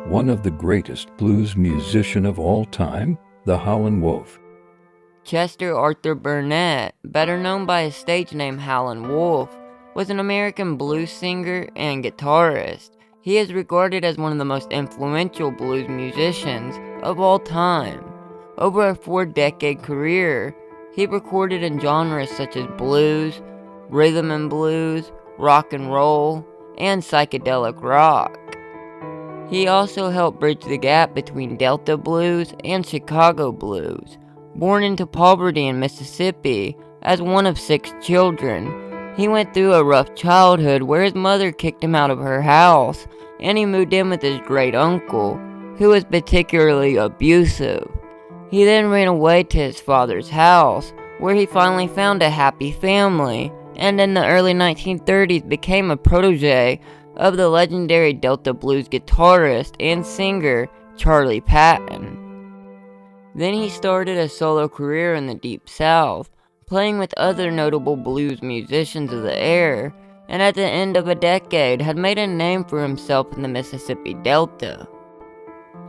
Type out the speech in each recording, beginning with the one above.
one of the greatest blues musicians of all time, the Howlin' Wolf. Chester Arthur Burnett, better known by his stage name Howlin' Wolf, was an American blues singer and guitarist. He is regarded as one of the most influential blues musicians of all time. Over a 4-decade career, he recorded in genres such as blues, rhythm and blues, rock and roll, and psychedelic rock. He also helped bridge the gap between Delta blues and Chicago blues. Born into poverty in Mississippi as one of 6 children, he went through a rough childhood where his mother kicked him out of her house and he moved in with his great uncle, who was particularly abusive. He then ran away to his father's house, where he finally found a happy family, and in the early 1930s became a protege of the legendary Delta blues guitarist and singer Charlie Patton. Then he started a solo career in the Deep South, playing with other notable blues musicians of the era, and at the end of a decade had made a name for himself in the Mississippi Delta.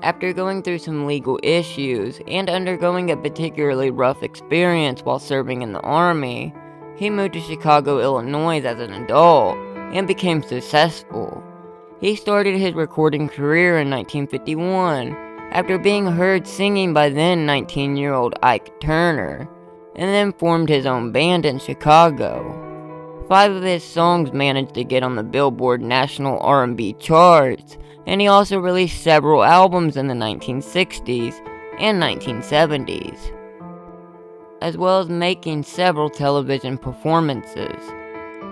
After going through some legal issues and undergoing a particularly rough experience while serving in the Army, he moved to Chicago, Illinois as an adult and became successful. He started his recording career in 1951 after being heard singing by then 19-year-old Ike Turner, and then formed his own band in Chicago. 5 of his songs managed to get on the Billboard National R&B charts, and he also released several albums in the 1960s and 1970s, as well as making several television performances.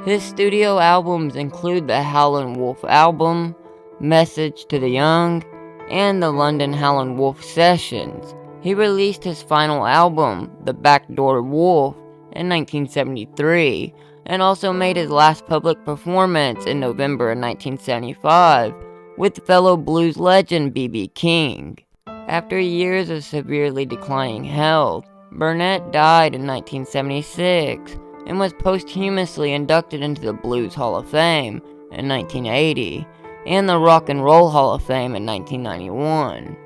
His studio albums include the Howlin' Wolf album, Message to the Young, and the London Howlin' Wolf Sessions. He released his final album, The Backdoor Wolf, in 1973, and also made his last public performance in November of 1975 with fellow blues legend B.B. King. After years of severely declining health, Burnett died in 1976 and was posthumously inducted into the Blues Hall of Fame in 1980 and the Rock and Roll Hall of Fame in 1991.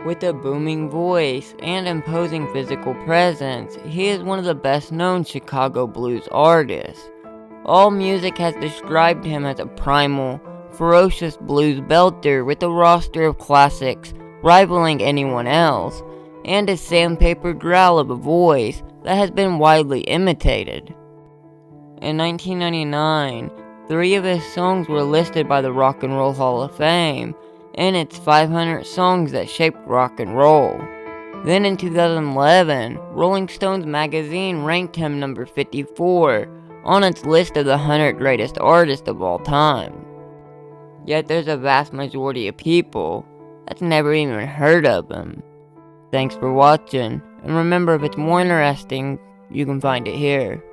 With a booming voice and imposing physical presence, he is one of the best-known Chicago blues artists. All music has described him as a primal, ferocious blues belter with a roster of classics rivaling anyone else, and a sandpaper growl of a voice that has been widely imitated. In 1999, 3 of his songs were listed by the Rock and Roll Hall of Fame in its 500 songs that shaped rock and roll. Then in 2011, Rolling Stones magazine ranked him number 54 on its list of the 100 greatest artists of all time. Yet there's a vast majority of people that's never even heard of him. Thanks for watching, and remember, if it's more interesting, you can find it here.